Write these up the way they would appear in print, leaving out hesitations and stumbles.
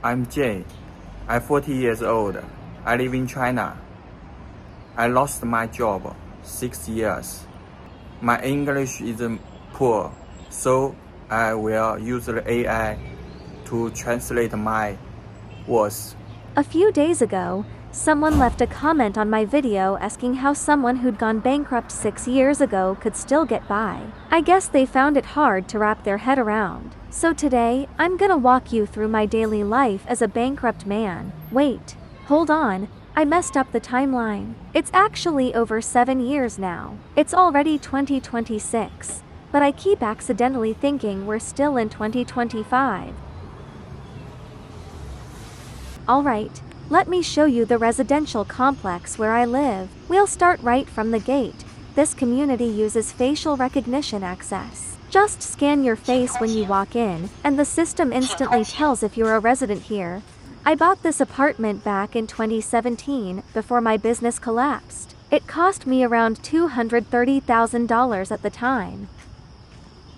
I'm Jay. I'm 40 years old. I live in China. I lost my job 6 years. My English is poor, so I will use the AI to translate my words. A few days ago, someone left a comment on my video asking how someone who'd gone bankrupt 6 years ago could still get by. I guess they found it hard to wrap their head around. So today, I'm gonna walk you through my daily life as a bankrupt man. Wait, hold on, I messed up the timeline. It's actually over 7 years now. It's already 2026, but I keep accidentally thinking we're still in 2025. Alright, let me show you the residential complex where I live. We'll start right from the gate. This community uses facial recognition access. Just scan your face when you walk in, and the system instantly tells if you're a resident here. I bought this apartment back in 2017, before my business collapsed. It cost me around $230,000 at the time.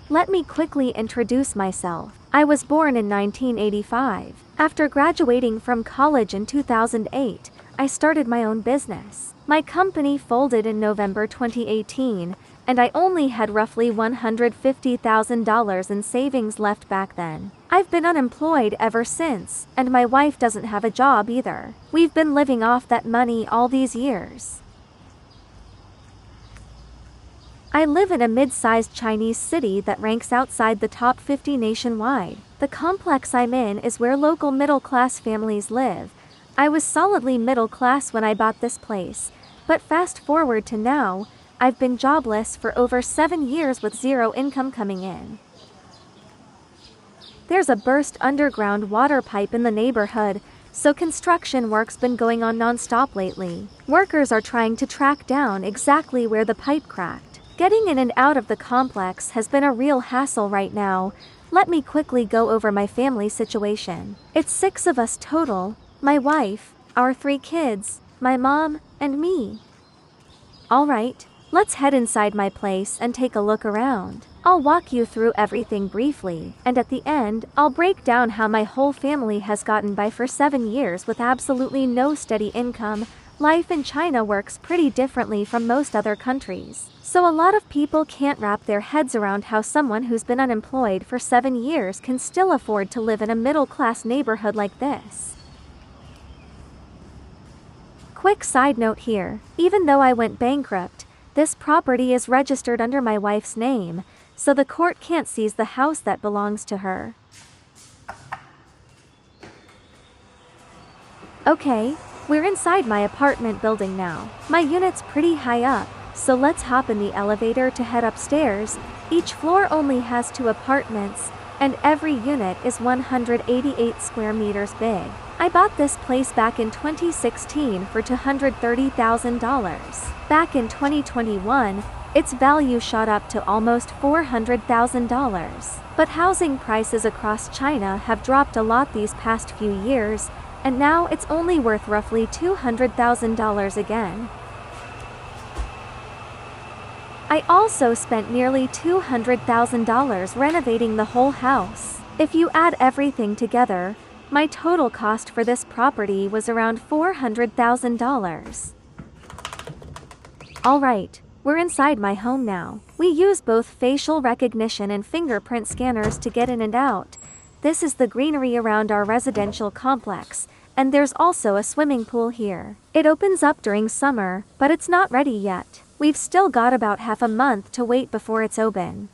Let me quickly introduce myself. I was born in 1985. After graduating from college in 2008, I started my own business. My company folded in November 2018, and I only had roughly $150,000 in savings left back then. I've been unemployed ever since, and my wife doesn't have a job either. We've been living off that money all these years. I live in a mid-sized Chinese city that ranks outside the top 50 nationwide. The complex I'm in is where local middle-class families live. I was solidly middle class when I bought this place, but fast forward to now, I've been jobless for over 7 years with zero income coming in. There's a burst underground water pipe in the neighborhood, so construction work's been going on non-stop lately. Workers are trying to track down exactly where the pipe cracked. Getting in and out of the complex has been a real hassle right now. Let me quickly go over my family situation. It's 6 of us total: my wife, our 3 kids, my mom, and me. Alright, let's head inside my place and take a look around. I'll walk you through everything briefly, and at the end, I'll break down how my whole family has gotten by for 7 years with absolutely no steady income. Life in China works pretty differently from most other countries, so a lot of people can't wrap their heads around how someone who's been unemployed for 7 years can still afford to live in a middle-class neighborhood like this. Quick side note here, even though I went bankrupt, this property is registered under my wife's name, so the court can't seize the house that belongs to her. Okay, we're inside my apartment building now. My unit's pretty high up, so let's hop in the elevator to head upstairs. Each floor only has 2 apartments, and every unit is 188 square meters big. I bought this place back in 2016 for $230,000. Back in 2021, its value shot up to almost $400,000. But housing prices across China have dropped a lot these past few years, and now it's only worth roughly $200,000 again. I also spent nearly $200,000 renovating the whole house. If you add everything together, my total cost for this property was around $400,000. Alright, we're inside my home now. We use both facial recognition and fingerprint scanners to get in and out. This is the greenery around our residential complex, and there's also a swimming pool here. It opens up during summer, but it's not ready yet. We've still got about half a month to wait before it's open.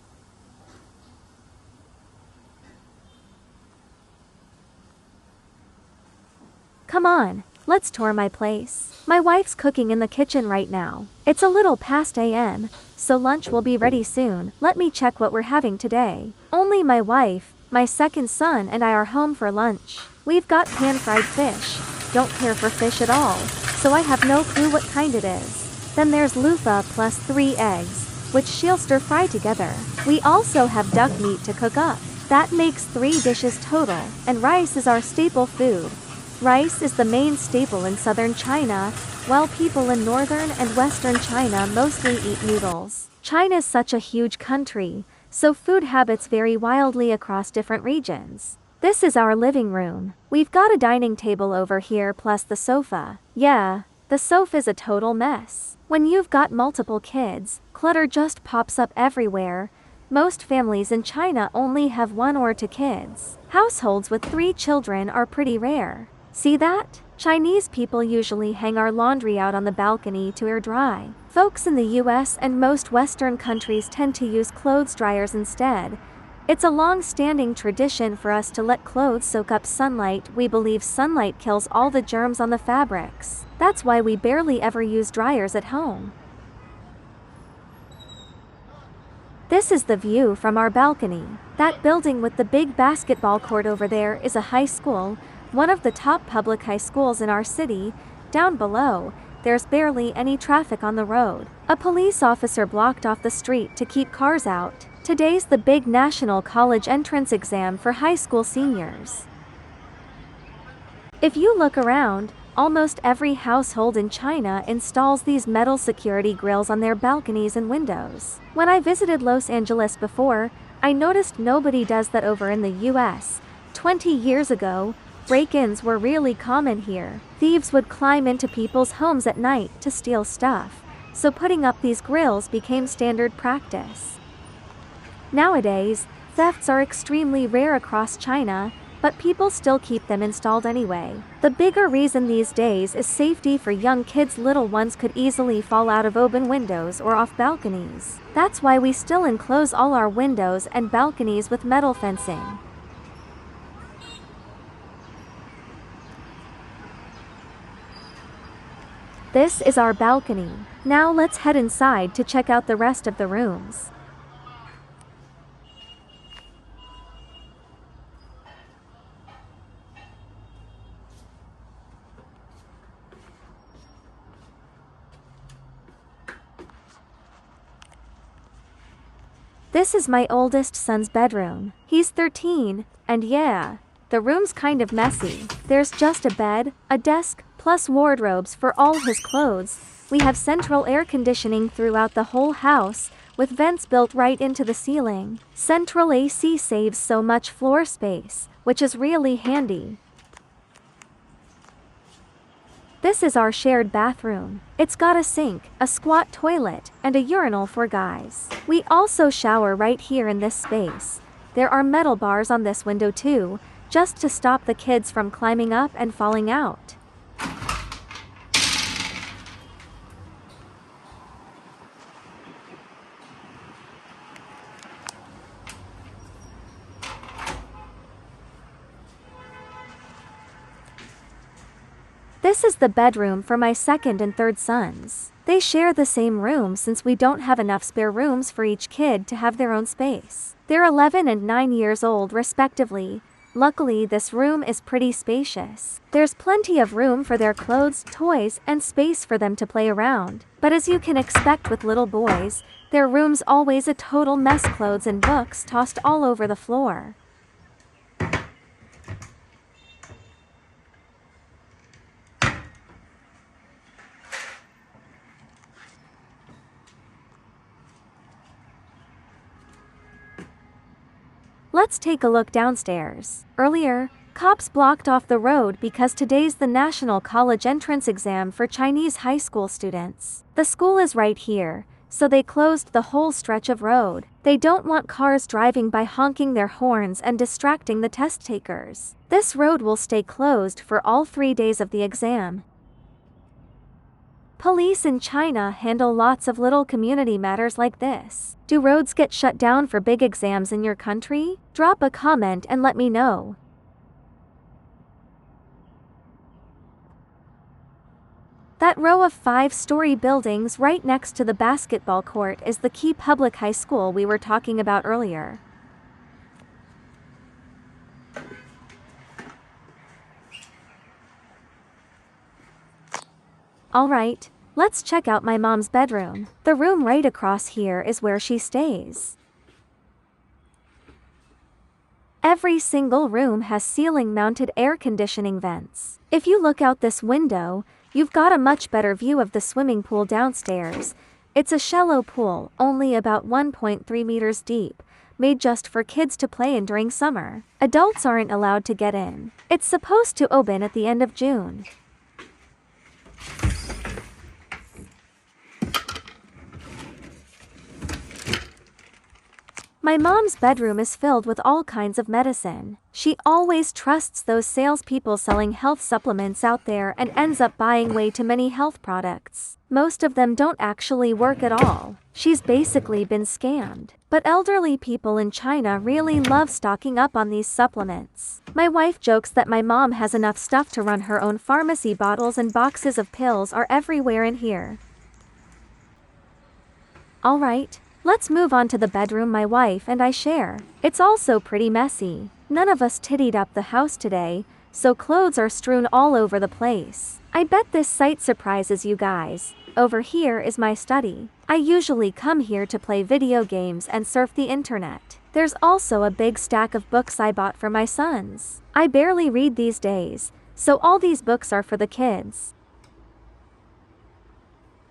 Come on, let's tour my place. My wife's cooking in the kitchen right now. It's a little past AM, so lunch will be ready soon. Let me check what we're having today. Only my wife, my second son, and I are home for lunch. We've got pan-fried fish. Don't care for fish at all, so I have no clue what kind it is. Then there's loofah plus 3 eggs, which she'll stir-fry together. We also have duck meat to cook up. That makes 3 dishes total, and rice is our staple food. Rice is the main staple in southern China, while people in northern and western China mostly eat noodles. China's such a huge country, so food habits vary wildly across different regions. This is our living room. We've got a dining table over here plus the sofa. Yeah, the sofa's a total mess. When you've got multiple kids, clutter just pops up everywhere. Most families in China only have 1 or 2 kids. Households with 3 children are pretty rare. See that? Chinese people usually hang our laundry out on the balcony to air dry. Folks in the US and most Western countries tend to use clothes dryers instead. It's a long-standing tradition for us to let clothes soak up sunlight. We believe sunlight kills all the germs on the fabrics. That's why we barely ever use dryers at home. This is the view from our balcony. That building with the big basketball court over there is a high school, one of the top public high schools in our city. Down below, there's barely any traffic on the road. A police officer blocked off the street to keep cars out. Today's the big national college entrance exam for high school seniors. If you look around, almost every household in China installs these metal security grills on their balconies and windows. When I visited Los Angeles before, I noticed nobody does that over in the US. 20 years ago, break-ins were really common here. Thieves would climb into people's homes at night to steal stuff, so putting up these grills became standard practice. Nowadays, thefts are extremely rare across China, but people still keep them installed anyway. The bigger reason these days is safety for young kids. Little ones could easily fall out of open windows or off balconies. That's why we still enclose all our windows and balconies with metal fencing. This is our balcony. Now let's head inside to check out the rest of the rooms. This is my oldest son's bedroom. He's 13, and yeah, the room's kind of messy. There's just a bed, a desk, plus wardrobes for all his clothes. We have central air conditioning throughout the whole house, with vents built right into the ceiling. Central AC saves so much floor space, which is really handy. This is our shared bathroom. It's got a sink, a squat toilet, and a urinal for guys. We also shower right here in this space. There are metal bars on this window too, just to stop the kids from climbing up and falling out. This is the bedroom for my second and third sons. They share the same room since we don't have enough spare rooms for each kid to have their own space. They're 11 and 9 years old respectively. Luckily, this room is pretty spacious. There's plenty of room for their clothes, toys, and space for them to play around. But as you can expect with little boys, their room's always a total mess, clothes and books tossed all over the floor. Let's take a look downstairs. Earlier, cops blocked off the road because today's the national college entrance exam for Chinese high school students. The school is right here, so they closed the whole stretch of road. They don't want cars driving by honking their horns and distracting the test takers. This road will stay closed for all 3 days of the exam. Police in China handle lots of little community matters like this. Do roads get shut down for big exams in your country? Drop a comment and let me know. That row of 5-story buildings right next to the basketball court is the key public high school we were talking about earlier. Alright, let's check out my mom's bedroom. The room right across here is where she stays. Every single room has ceiling-mounted air conditioning vents. If you look out this window, you've got a much better view of the swimming pool downstairs. It's a shallow pool, only about 1.3 meters deep, made just for kids to play in during summer. Adults aren't allowed to get in. It's supposed to open at the end of June. My mom's bedroom is filled with all kinds of medicine. She always trusts those salespeople selling health supplements out there and ends up buying way too many health products. Most of them don't actually work at all. She's basically been scammed. But elderly people in China really love stocking up on these supplements. My wife jokes that my mom has enough stuff to run her own pharmacy. Bottles and boxes of pills are everywhere in here. Alright. Let's move on to the bedroom my wife and I share. It's also pretty messy. None of us tidied up the house today, so clothes are strewn all over the place. I bet this site surprises you guys. Over here is my study. I usually come here to play video games and surf the internet. There's also a big stack of books I bought for my sons. I barely read these days, so all these books are for the kids.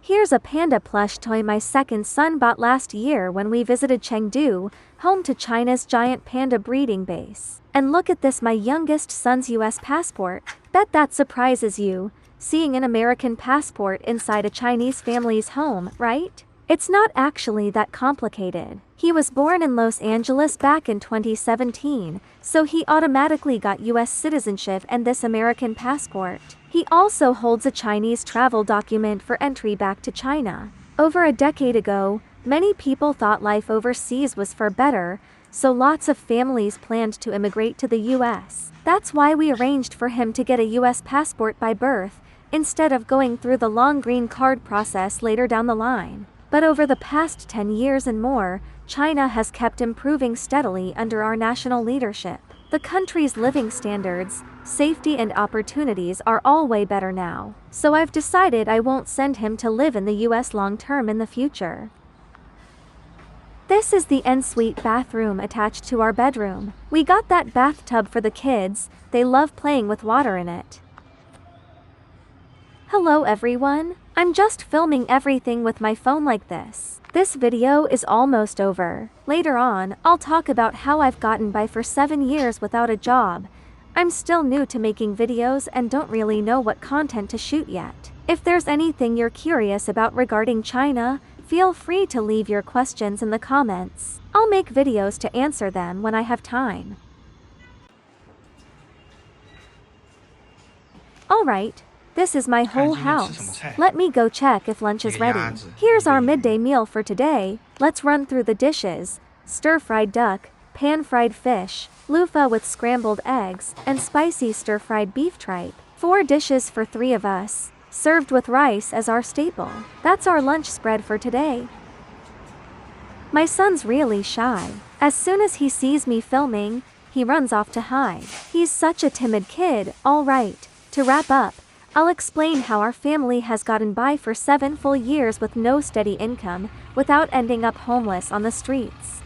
Here's a panda plush toy my second son bought last year when we visited Chengdu, home to China's giant panda breeding base. And look at this, my youngest son's US passport. Bet that surprises you, seeing an American passport inside a Chinese family's home, right? It's not actually that complicated. He was born in Los Angeles back in 2017, so he automatically got US citizenship and this American passport. He also holds a Chinese travel document for entry back to China. Over a decade ago, many people thought life overseas was far better, so lots of families planned to immigrate to the US. That's why we arranged for him to get a US passport by birth, instead of going through the long green card process later down the line. But over the past 10 years and more, China has kept improving steadily under our national leadership. The country's living standards, safety and opportunities are all way better now. So I've decided I won't send him to live in the US long term in the future. This is the ensuite bathroom attached to our bedroom. We got that bathtub for the kids, they love playing with water in it. Hello everyone, I'm just filming everything with my phone like this. This video is almost over. Later on, I'll talk about how I've gotten by for 7 years without a job. I'm still new to making videos and don't really know what content to shoot yet. If there's anything you're curious about regarding China, feel free to leave your questions in the comments. I'll make videos to answer them when I have time. Alright. This is my whole house. Let me go check if lunch is ready. Here's our midday meal for today. Let's run through the dishes. Stir-fried duck, pan-fried fish, loofah with scrambled eggs, and spicy stir-fried beef tripe. 4 dishes for 3 of us, served with rice as our staple. That's our lunch spread for today. My son's really shy. As soon as he sees me filming, he runs off to hide. He's such a timid kid. Alright, to wrap up, I'll explain how our family has gotten by for 7 full years with no steady income, without ending up homeless on the streets.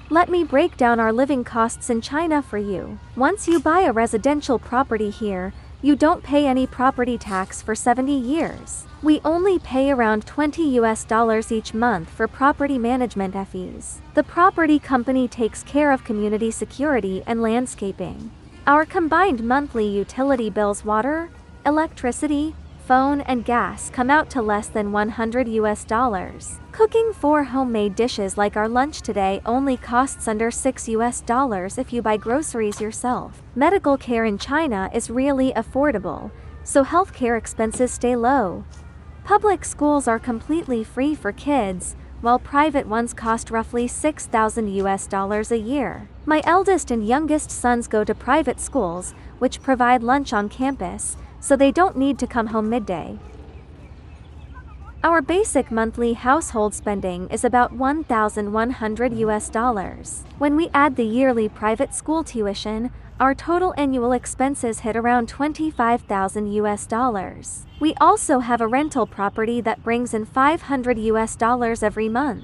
Let me break down our living costs in China for you. Once you buy a residential property here, you don't pay any property tax for 70 years. We only pay around $20 each month for property management fees. The property company takes care of community security and landscaping. Our combined monthly utility bills, water, electricity, phone and gas, come out to less than $100. Cooking 4 homemade dishes like our lunch today only costs under $6 if you buy groceries yourself. Medical care in China is really affordable, so healthcare expenses stay low. Public schools are completely free for kids, while private ones cost roughly $6,000 a year. My eldest and youngest sons go to private schools, which provide lunch on campus, so they don't need to come home midday. Our basic monthly household spending is about $1,100. When we add the yearly private school tuition, our total annual expenses hit around $25,000. We also have a rental property that brings in $500 every month.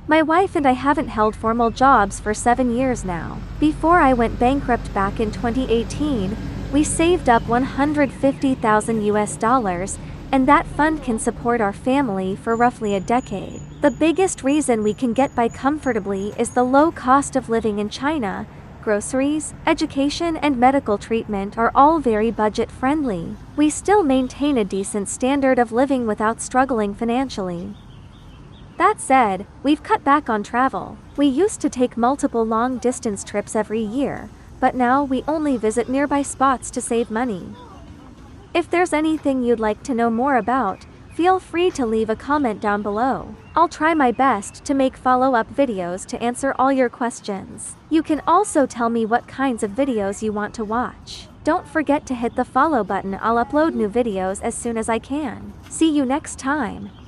My wife and I haven't held formal jobs for 7 years now. Before I went bankrupt back in 2018, we saved up $150,000 and that fund can support our family for roughly a decade. The biggest reason we can get by comfortably is the low cost of living in China. Groceries, education, and medical treatment are all very budget-friendly. We still maintain a decent standard of living without struggling financially. That said, we've cut back on travel. We used to take multiple long-distance trips every year, but now we only visit nearby spots to save money. If there's anything you'd like to know more about, feel free to leave a comment down below. I'll try my best to make follow-up videos to answer all your questions. You can also tell me what kinds of videos you want to watch. Don't forget to hit the follow button. I'll upload new videos as soon as I can. See you next time.